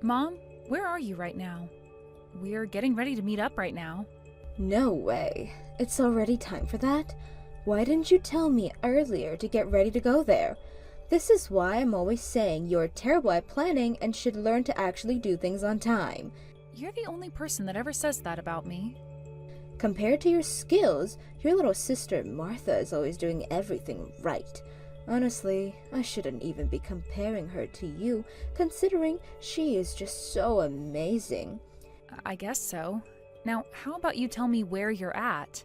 Mom, where are you right now? We're getting ready to meet up right now. No way. It's already time for that? Why didn't you tell me earlier to get ready to go there? This is why I'm always saying you're terrible at planning and should learn to actually do things on time. You're the only person that ever says that about me. Compared to your skills, your little sister Martha is always doing everything right. Honestly, I shouldn't even be comparing her to you, considering she is just so amazing. I guess so. Now, how about you tell me where you're at?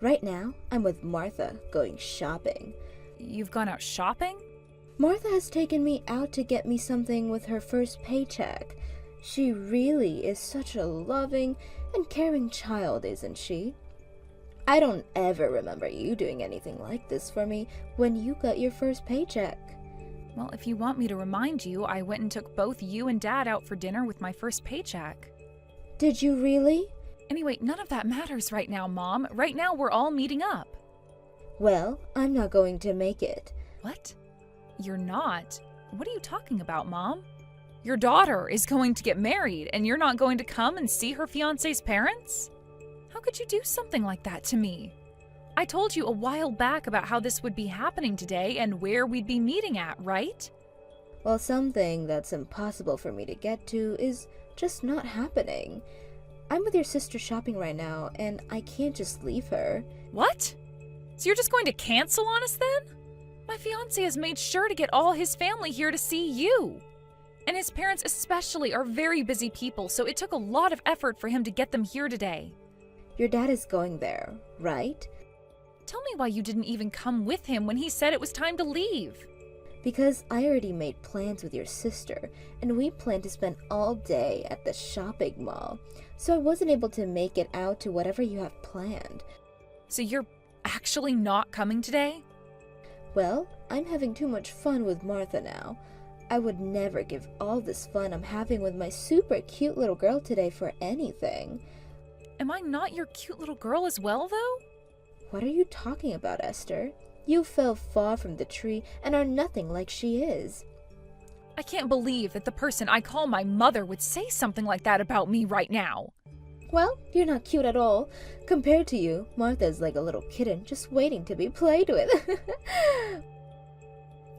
Right now, I'm with Martha, going shopping. You've gone out shopping? Martha has taken me out to get me something with her first paycheck. She really is such a loving and caring child, isn't she? I don't ever remember you doing anything like this for me when you got your first paycheck. Well, if you want me to remind you, I went and took both you and Dad out for dinner with my first paycheck. Did you really? Anyway, none of that matters right now, Mom. Right now, we're all meeting up. Well, I'm not going to make it. What? You're not? What are you talking about, Mom? Your daughter is going to get married, and you're not going to come and see her fiancé's parents? How could you do something like that to me? I told you a while back about how this would be happening today and where we'd be meeting at, right? Well, something that's impossible for me to get to is just not happening. I'm with your sister shopping right now, and I can't just leave her. What? So you're just going to cancel on us then? My fiancé has made sure to get all his family here to see you. And his parents especially are very busy people, so it took a lot of effort for him to get them here today. Your dad is going there, right? Tell me why you didn't even come with him when he said it was time to leave. Because I already made plans with your sister, and we planned to spend all day at the shopping mall, so I wasn't able to make it out to whatever you have planned. So you're actually not coming today? Well, I'm having too much fun with Martha now. I would never give all this fun I'm having with my super cute little girl today for anything. Am I not your cute little girl as well, though? What are you talking about, Esther? You fell far from the tree and are nothing like she is. I can't believe that the person I call my mother would say something like that about me right now. Well, you're not cute at all. Compared to you, Martha's like a little kitten just waiting to be played with.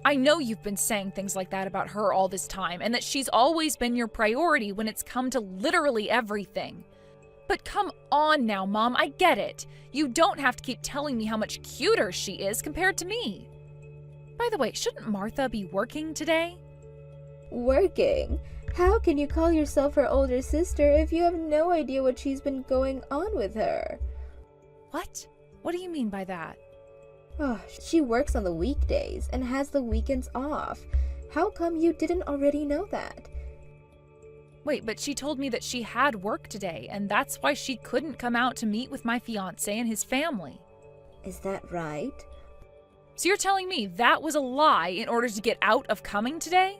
I know you've been saying things like that about her all this time, and that she's always been your priority when it's come to literally everything. But come on now, Mom, I get it. You don't have to keep telling me how much cuter she is compared to me. By the way, shouldn't Martha be working today? Working? How can you call yourself her older sister if you have no idea what she's been going on with her? What? What do you mean by that? Oh, she works on the weekdays and has the weekends off. How come you didn't already know that? Wait, but she told me that she had work today, and that's why she couldn't come out to meet with my fiancé and his family. Is that right? So you're telling me that was a lie in order to get out of coming today?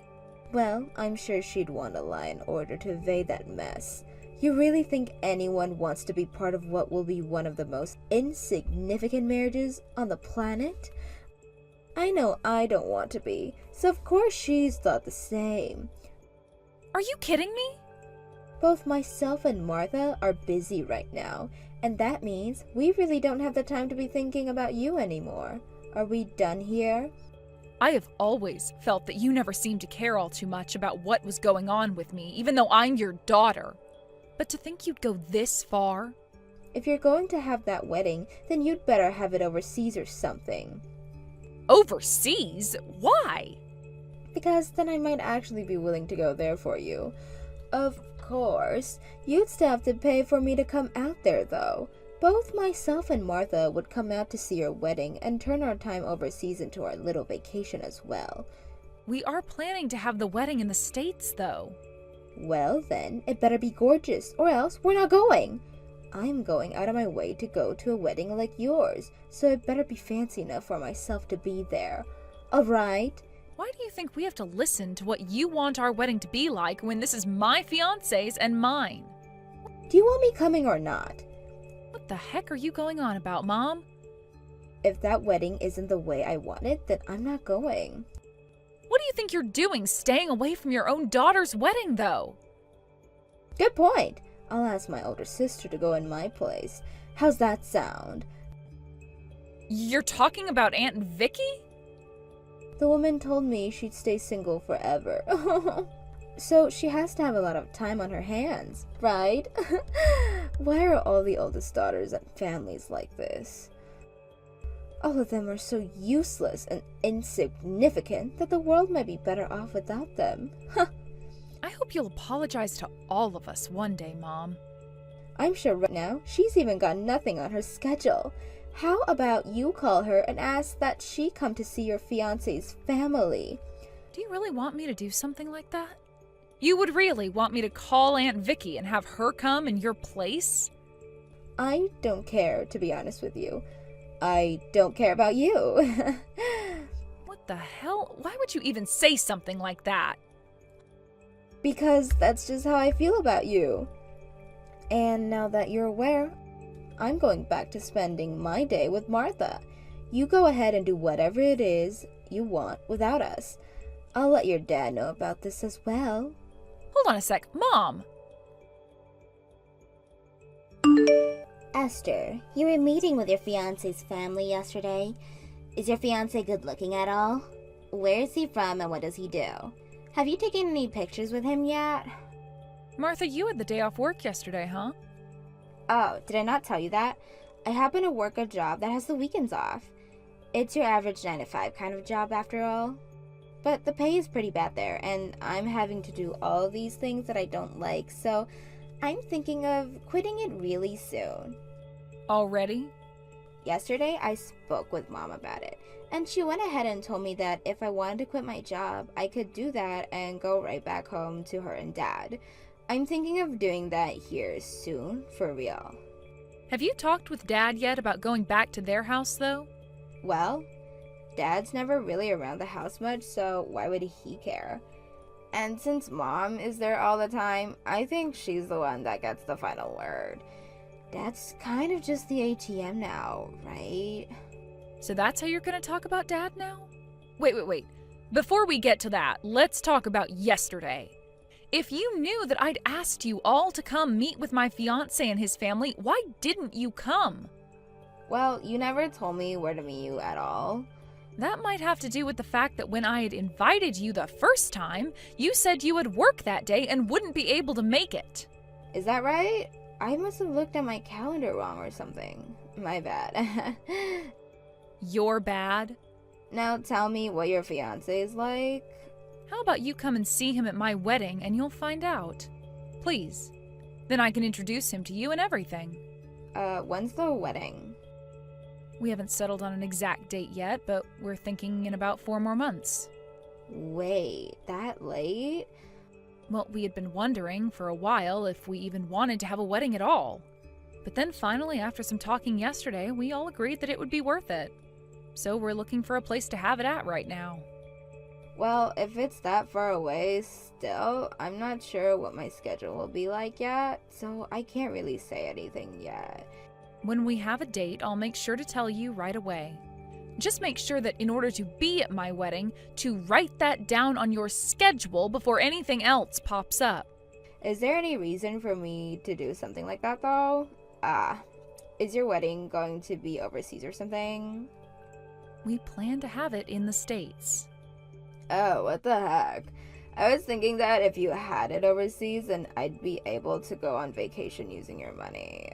Well, I'm sure she'd want a lie in order to evade that mess. You really think anyone wants to be part of what will be one of the most insignificant marriages on the planet? I know I don't want to be, so of course she's thought the same. Are you kidding me? Both myself and Martha are busy right now, and that means we really don't have the time to be thinking about you anymore. Are we done here? I have always felt that you never seemed to care all too much about what was going on with me, even though I'm your daughter. But to think you'd go this far? If you're going to have that wedding, then you'd better have it overseas or something. Overseas? Why? Because then I might actually be willing to go there for you. Of course, you'd still have to pay for me to come out there though. Both myself and Martha would come out to see your wedding and turn our time overseas into our little vacation as well. We are planning to have the wedding in the States though. Well then, it better be gorgeous or else we're not going. I'm going out of my way to go to a wedding like yours, so it better be fancy enough for myself to be there. Alright? Why do you think we have to listen to what you want our wedding to be like when this is my fiancé's and mine? Do you want me coming or not? What the heck are you going on about, Mom? If that wedding isn't the way I want it, then I'm not going. What do you think you're doing staying away from your own daughter's wedding, though? Good point. I'll ask my older sister to go in my place. How's that sound? You're talking about Aunt Vicky? The woman told me she'd stay single forever. So she has to have a lot of time on her hands, right? Why are all the oldest daughters and families like this? All of them are so useless and insignificant that the world might be better off without them. I hope you'll apologize to all of us one day, Mom. I'm sure right now she's even got nothing on her schedule. How about you call her and ask that she come to see your fiancé's family? Do you really want me to do something like that? You would really want me to call Aunt Vicky and have her come in your place? I don't care, to be honest with you. I don't care about you. What the hell? Why would you even say something like that? Because that's just how I feel about you. And now that you're aware, I'm going back to spending my day with Martha. You go ahead and do whatever it is you want without us. I'll let your dad know about this as well. Hold on a sec. Mom! Esther, you were meeting with your fiancé's family yesterday. Is your fiancé good looking at all? Where is he from and what does he do? Have you taken any pictures with him yet? Martha, you had the day off work yesterday, huh? Oh, did I not tell you that? I happen to work a job that has the weekends off. It's your average 9 to 5 kind of job after all. But the pay is pretty bad there, and I'm having to do all of these things that I don't like, so I'm thinking of quitting it really soon. Already? Yesterday, I spoke with Mom about it, and she went ahead and told me that if I wanted to quit my job, I could do that and go right back home to her and Dad. I'm thinking of doing that here soon, for real. Have you talked with Dad yet about going back to their house, though? Well, Dad's never really around the house much, so why would he care? And since Mom is there all the time, I think she's the one that gets the final word. Dad's kind of just the ATM now, right? So that's how you're going to talk about Dad now? Wait. Before we get to that, let's talk about yesterday. If you knew that I'd asked you all to come meet with my fiancé and his family, why didn't you come? Well, you never told me where to meet you at all. That might have to do with the fact that when I had invited you the first time, you said you would work that day and wouldn't be able to make it. Is that right? I must have looked at my calendar wrong or something. My bad. You're bad? Now tell me what your fiancé is like. How about you come and see him at my wedding and you'll find out? Please. Then I can introduce him to you and everything. When's the wedding? We haven't settled on an exact date yet, but we're thinking in about 4 more months. Wait, that late? Well, we had been wondering for a while if we even wanted to have a wedding at all. But then finally, after some talking yesterday, we all agreed that it would be worth it. So we're looking for a place to have it at right now. Well, if it's that far away still, I'm not sure what my schedule will be like yet, so I can't really say anything yet. When we have a date, I'll make sure to tell you right away. Just make sure that in order to be at my wedding, to write that down on your schedule before anything else pops up. Is there any reason for me to do something like that though? Is your wedding going to be overseas or something? We plan to have it in the States. Oh, what the heck? I was thinking that if you had it overseas, then I'd be able to go on vacation using your money.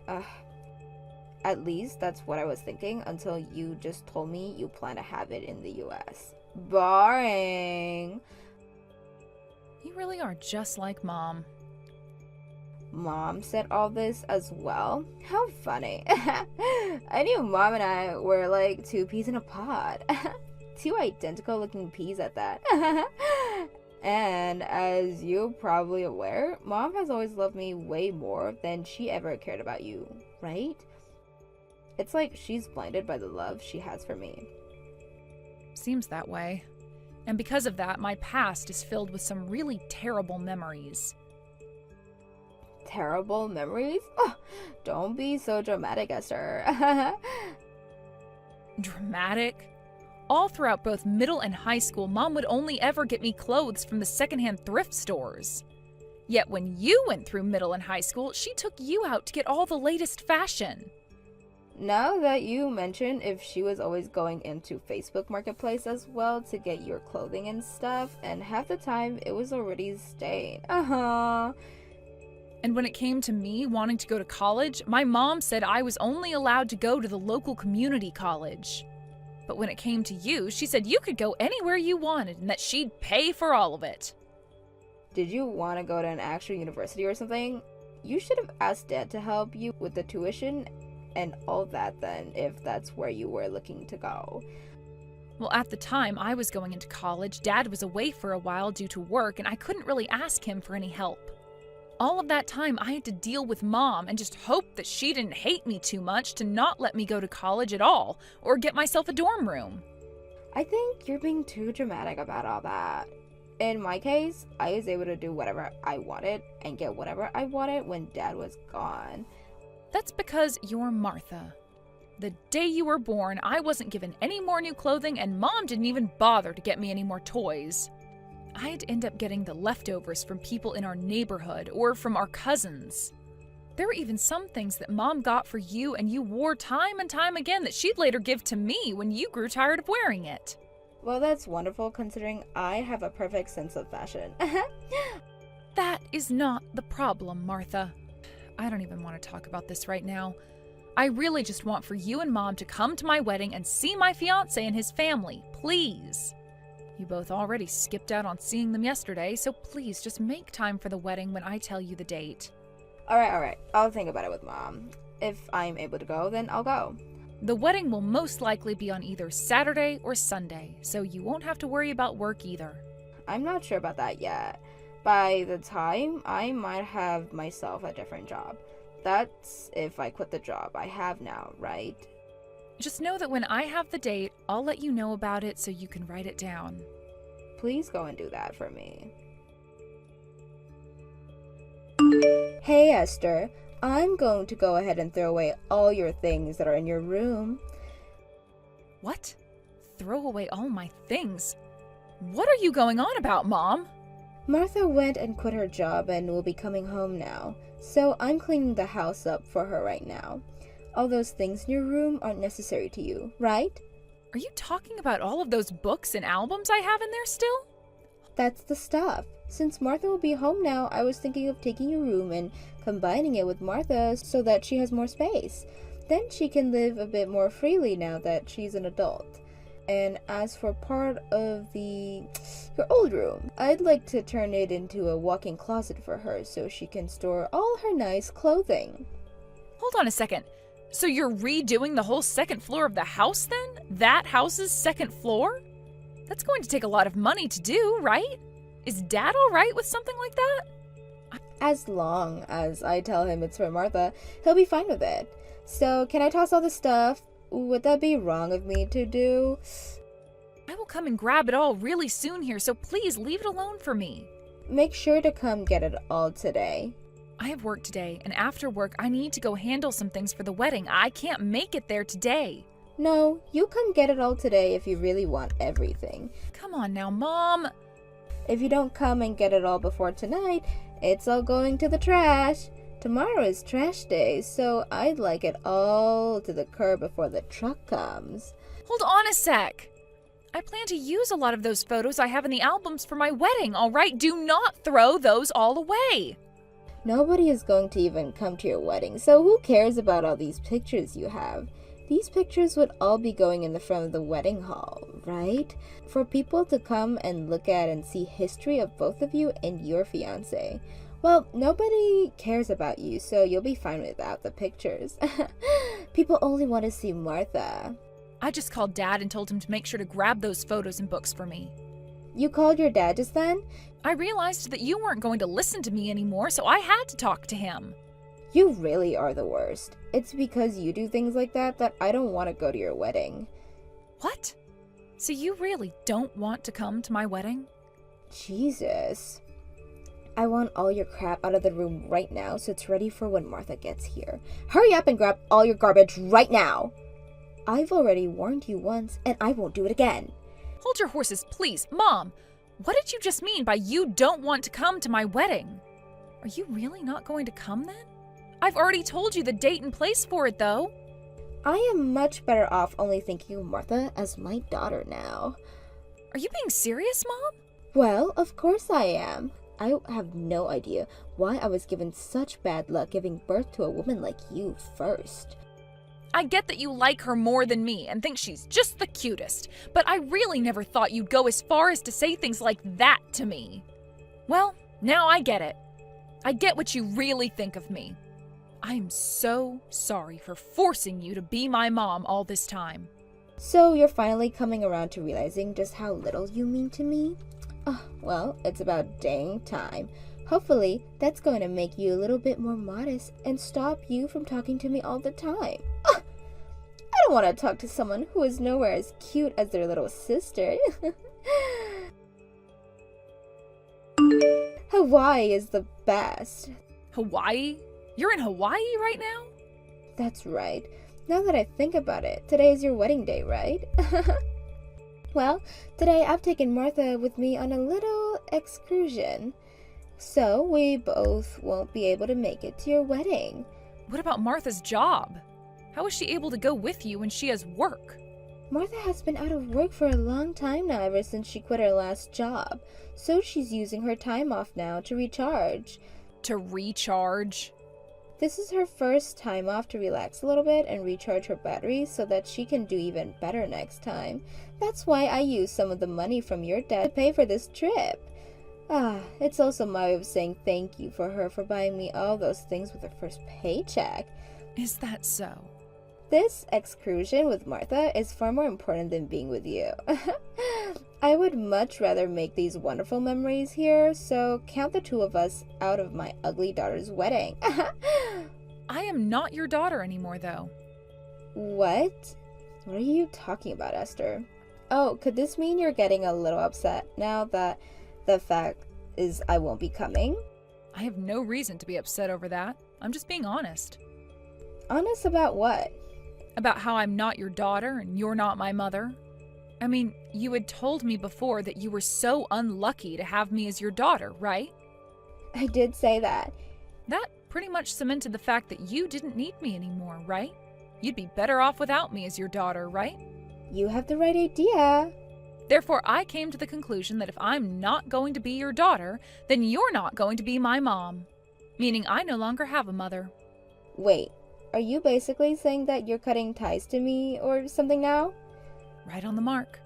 At least that's what I was thinking until you just told me you plan to have it in the US. Boring. You really are just like Mom. Mom said all this as well? How funny. I knew Mom and I were like 2 peas in a pod. 2 identical looking peas at that. And as you're probably aware, Mom has always loved me way more than she ever cared about you, right? It's like she's blinded by the love she has for me. Seems that way. And because of that, my past is filled with some really terrible memories. Terrible memories? Oh, don't be so dramatic, Esther. Dramatic? All throughout both middle and high school, Mom would only ever get me clothes from the secondhand thrift stores. Yet when you went through middle and high school, she took you out to get all the latest fashion. Now that you mention if she was always going into Facebook Marketplace as well to get your clothing and stuff, and half the time it was already stained. And when it came to me wanting to go to college, my mom said I was only allowed to go to the local community college. But when it came to you, she said you could go anywhere you wanted and that she'd pay for all of it. Did you want to go to an actual university or something? You should have asked Dad to help you with the tuition and all that then, if that's where you were looking to go. Well, at the time I was going into college, Dad was away for a while due to work, and I couldn't really ask him for any help. All of that time, I had to deal with Mom and just hope that she didn't hate me too much to not let me go to college at all, or get myself a dorm room. I think you're being too dramatic about all that. In my case, I was able to do whatever I wanted and get whatever I wanted when Dad was gone. That's because you're Martha. The day you were born, I wasn't given any more new clothing, and Mom didn't even bother to get me any more toys. I'd end up getting the leftovers from people in our neighborhood or from our cousins. There were even some things that Mom got for you and you wore time and time again that she'd later give to me when you grew tired of wearing it. Well, that's wonderful considering I have a perfect sense of fashion. That is not the problem, Martha. I don't even want to talk about this right now. I really just want for you and Mom to come to my wedding and see my fiancé and his family, please. You both already skipped out on seeing them yesterday, so please just make time for the wedding when I tell you the date. Alright. I'll think about it with Mom. If I'm able to go, then I'll go. The wedding will most likely be on either Saturday or Sunday, so you won't have to worry about work either. I'm not sure about that yet. By the time, I might have myself a different job. That's if I quit the job I have now, right? Just know that when I have the date, I'll let you know about it so you can write it down. Please go and do that for me. Hey Esther, I'm going to go ahead and throw away all your things that are in your room. What? Throw away all my things? What are you going on about, Mom? Martha went and quit her job and will be coming home now, so I'm cleaning the house up for her right now. All those things in your room aren't necessary to you, right? Are you talking about all of those books and albums I have in there still? That's the stuff. Since Martha will be home now, I was thinking of taking your room and combining it with Martha's so that she has more space. Then she can live a bit more freely now that she's an adult. And as for part of your old room, I'd like to turn it into a walk-in closet for her so she can store all her nice clothing. Hold on a second. So you're redoing the whole second floor of the house then? That house's second floor? That's going to take a lot of money to do, right? Is Dad all right with something like that? As long as I tell him it's for Martha, he'll be fine with it. So, can I toss all the stuff? Would that be wrong of me to do? I will come and grab it all really soon here, so please leave it alone for me. Make sure to come get it all today. I have work today, and after work, I need to go handle some things for the wedding. I can't make it there today. No, you come get it all today if you really want everything. Come on now, Mom. If you don't come and get it all before tonight, it's all going to the trash. Tomorrow is trash day, so I'd like it all to the curb before the truck comes. Hold on a sec. I plan to use a lot of those photos I have in the albums for my wedding, all right? Do not throw those all away. Nobody is going to even come to your wedding, so who cares about all these pictures you have? These pictures would all be going in the front of the wedding hall, right? For people to come and look at and see history of both of you and your fiancé. Well, nobody cares about you, so you'll be fine without the pictures. People only want to see Martha. I just called Dad and told him to make sure to grab those photos and books for me. You called your dad just then? I realized that you weren't going to listen to me anymore, so I had to talk to him. You really are the worst. It's because you do things like that that I don't want to go to your wedding. What? So you really don't want to come to my wedding? Jesus. I want all your crap out of the room right now so it's ready for when Martha gets here. Hurry up and grab all your garbage right now! I've already warned you once, and I won't do it again. Hold your horses, please. Mom, what did you just mean by you don't want to come to my wedding? Are you really not going to come then? I've already told you the date and place for it, though. I am much better off only thinking of Martha as my daughter now. Are you being serious, Mom? Well, of course I am. I have no idea why I was given such bad luck giving birth to a woman like you first. I get that you like her more than me and think she's just the cutest, but I really never thought you'd go as far as to say things like that to me. Well, now I get it. I get what you really think of me. I'm so sorry for forcing you to be my mom all this time. So you're finally coming around to realizing just how little you mean to me? Oh, well, it's about dang time. Hopefully, that's going to make you a little bit more modest and stop you from talking to me all the time. Oh, I don't want to talk to someone who is nowhere as cute as their little sister. Hawaii is the best. Hawaii? You're in Hawaii right now? That's right. Now that I think about it, today is your wedding day, right? Well, today I've taken Martha with me on a little excursion. So we both won't be able to make it to your wedding. What about Martha's job? How is she able to go with you when she has work? Martha has been out of work for a long time now, ever since she quit her last job. So she's using her time off now to recharge. To recharge? This is her first time off to relax a little bit and recharge her batteries so that she can do even better next time. That's why I used some of the money from your dad to pay for this trip. It's also my way of saying thank you for her for buying me all those things with her first paycheck. Is that so? This excursion with Martha is far more important than being with you. I would much rather make these wonderful memories here, so count the two of us out of my ugly daughter's wedding. I am not your daughter anymore, though. What? What are you talking about, Esther? Oh, could this mean you're getting a little upset now that the fact is I won't be coming? I have no reason to be upset over that. I'm just being honest. Honest about what? About how I'm not your daughter and you're not my mother. I mean, you had told me before that you were so unlucky to have me as your daughter, right? I did say that. That pretty much cemented the fact that you didn't need me anymore, right? You'd be better off without me as your daughter, right? You have the right idea. Therefore, I came to the conclusion that if I'm not going to be your daughter, then you're not going to be my mom. Meaning I no longer have a mother. Wait, are you basically saying that you're cutting ties to me or something now? Right on the mark.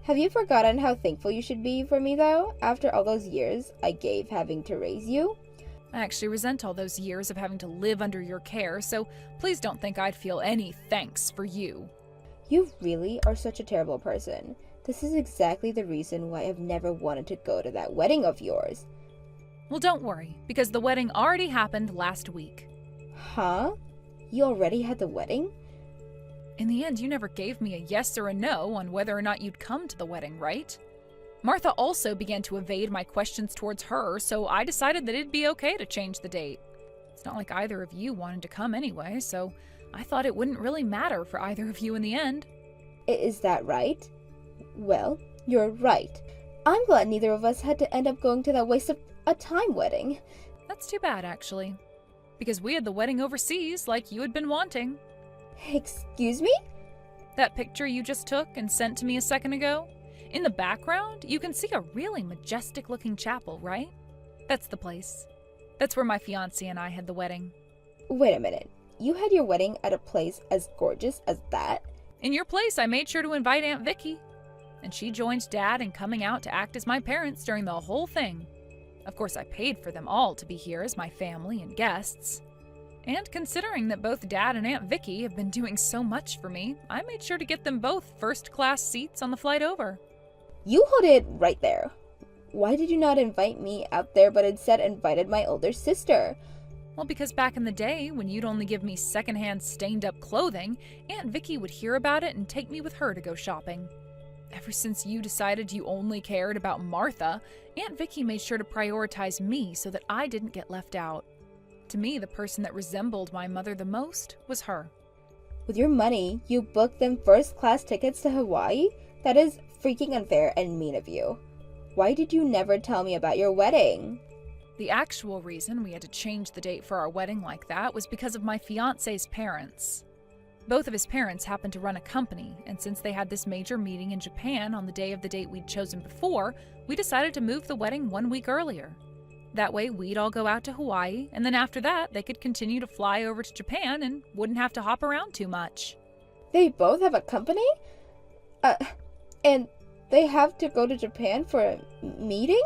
Have you forgotten how thankful you should be for me, though, after all those years I gave having to raise you? I actually resent all those years of having to live under your care, so please don't think I'd feel any thanks for you. You really are such a terrible person. This is exactly the reason why I've never wanted to go to that wedding of yours. Well, don't worry, because the wedding already happened last week. Huh? You already had the wedding? In the end, you never gave me a yes or a no on whether or not you'd come to the wedding, right? Martha also began to evade my questions towards her, so I decided that it'd be okay to change the date. It's not like either of you wanted to come anyway, so I thought it wouldn't really matter for either of you in the end. Is that right? Well, you're right. I'm glad neither of us had to end up going to that waste of a time wedding. That's too bad, actually. Because we had the wedding overseas, like you had been wanting. Excuse me? That picture you just took and sent to me a second ago? In the background, you can see a really majestic-looking chapel, right? That's the place. That's where my fiancé and I had the wedding. Wait a minute. You had your wedding at a place as gorgeous as that? In your place, I made sure to invite Aunt Vicky. And she joined Dad in coming out to act as my parents during the whole thing. Of course, I paid for them all to be here as my family and guests. And considering that both Dad and Aunt Vicky have been doing so much for me, I made sure to get them both first-class seats on the flight over. You hold it right there. Why did you not invite me out there but instead invited my older sister? Well, because back in the day, when you'd only give me secondhand stained-up clothing, Aunt Vicky would hear about it and take me with her to go shopping. Ever since you decided you only cared about Martha, Aunt Vicky made sure to prioritize me so that I didn't get left out. To me, the person that resembled my mother the most was her. With your money, you booked them first-class tickets to Hawaii? That is freaking unfair and mean of you. Why did you never tell me about your wedding? The actual reason we had to change the date for our wedding like that was because of my fiancé's parents. Both of his parents happened to run a company, and since they had this major meeting in Japan on the day of the date we'd chosen before, we decided to move the wedding 1 week earlier. That way we'd all go out to Hawaii, and then after that they could continue to fly over to Japan and wouldn't have to hop around too much. They both have a company? And they have to go to Japan for a meeting?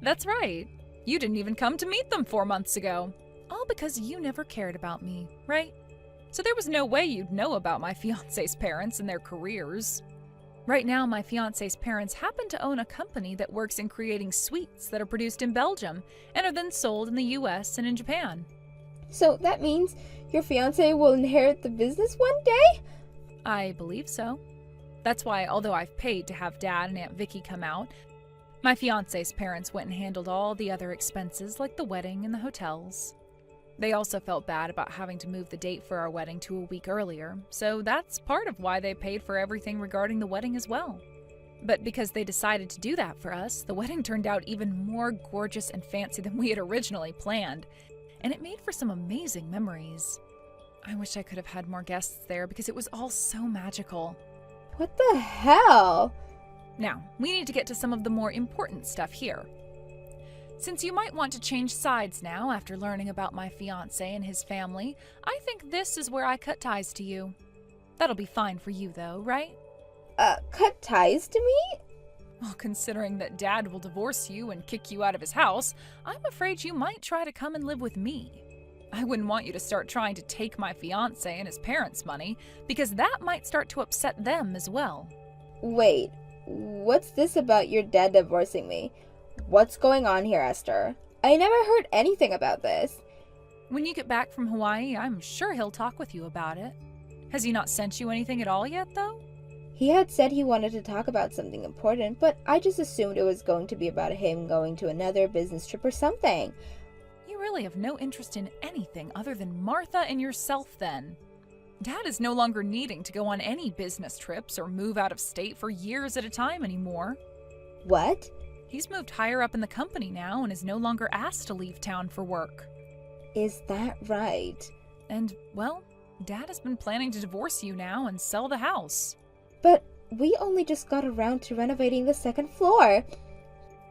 That's right. You didn't even come to meet them 4 months ago. All because you never cared about me, right? So there was no way you'd know about my fiancé's parents and their careers. Right now, my fiancé's parents happen to own a company that works in creating sweets that are produced in Belgium and are then sold in the US and in Japan. So that means your fiancé will inherit the business one day? I believe so. That's why, although I've paid to have Dad and Aunt Vicky come out, my fiancé's parents went and handled all the other expenses like the wedding and the hotels. They also felt bad about having to move the date for our wedding to a week earlier, so that's part of why they paid for everything regarding the wedding as well. But because they decided to do that for us, the wedding turned out even more gorgeous and fancy than we had originally planned, and it made for some amazing memories. I wish I could have had more guests there because it was all so magical. What the hell? Now, we need to get to some of the more important stuff here. Since you might want to change sides now after learning about my fiancé and his family, I think this is where I cut ties to you. That'll be fine for you though, right? Cut ties to me? Well, considering that Dad will divorce you and kick you out of his house, I'm afraid you might try to come and live with me. I wouldn't want you to start trying to take my fiancé and his parents' money, because that might start to upset them as well. Wait, what's this about your dad divorcing me? What's going on here, Esther? I never heard anything about this. When you get back from Hawaii, I'm sure he'll talk with you about it. Has he not sent you anything at all yet, though? He had said he wanted to talk about something important, but I just assumed it was going to be about him going to another business trip or something. You really have no interest in anything other than Martha and yourself, then. Dad is no longer needing to go on any business trips or move out of state for years at a time anymore. What? He's moved higher up in the company now and is no longer asked to leave town for work. Is that right? And, well, Dad has been planning to divorce you now and sell the house. But we only just got around to renovating the second floor.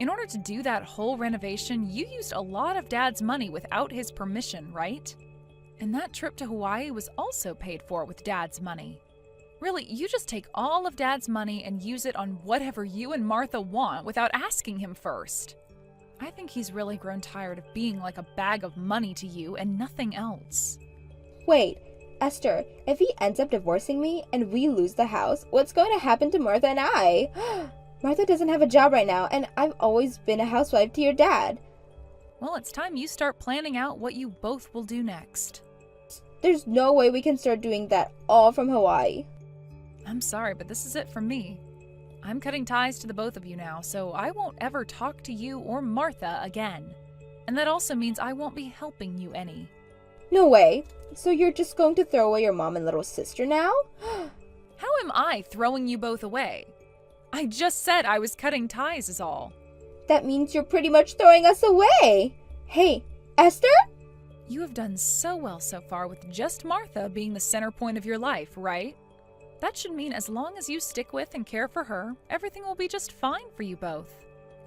In order to do that whole renovation, you used a lot of Dad's money without his permission, right? And that trip to Hawaii was also paid for with Dad's money. Really, you just take all of Dad's money and use it on whatever you and Martha want without asking him first. I think he's really grown tired of being like a bag of money to you and nothing else. Wait, Esther, if he ends up divorcing me and we lose the house, what's going to happen to Martha and I? Martha doesn't have a job right now, and I've always been a housewife to your dad. Well, it's time you start planning out what you both will do next. There's no way we can start doing that all from Hawaii. I'm sorry, but this is it for me. I'm cutting ties to the both of you now, so I won't ever talk to you or Martha again. And that also means I won't be helping you any. No way. So you're just going to throw away your mom and little sister now? How am I throwing you both away? I just said I was cutting ties is all. That means you're pretty much throwing us away. Hey, Esther? You have done so well so far with just Martha being the center point of your life, right? That should mean as long as you stick with and care for her, everything will be just fine for you both.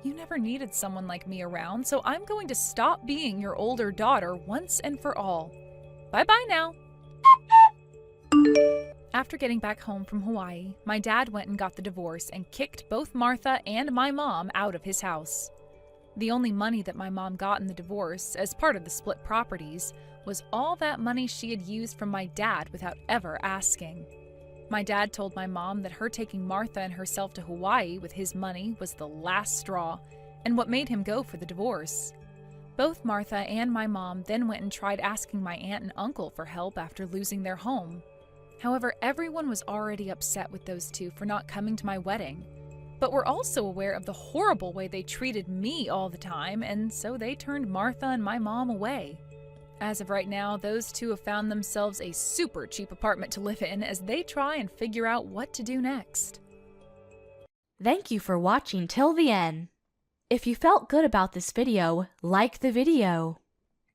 You never needed someone like me around, so I'm going to stop being your older daughter once and for all. Bye-bye now. After getting back home from Hawaii, my dad went and got the divorce and kicked both Martha and my mom out of his house. The only money that my mom got in the divorce, as part of the split properties, was all that money she had used from my dad without ever asking. My dad told my mom that her taking Martha and herself to Hawaii with his money was the last straw, and what made him go for the divorce. Both Martha and my mom then went and tried asking my aunt and uncle for help after losing their home. However, everyone was already upset with those two for not coming to my wedding, but were also aware of the horrible way they treated me all the time, and so they turned Martha and my mom away. As of right now, those two have found themselves a super cheap apartment to live in as they try and figure out what to do next. Thank you for watching till the end. If you felt good about this video, like the video.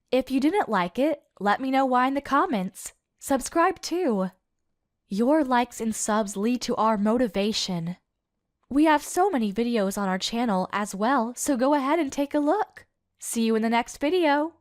If you didn't like it, let me know why in the comments. Subscribe too. Your likes and subs lead to our motivation. We have so many videos on our channel as well, so go ahead and take a look. See you in the next video.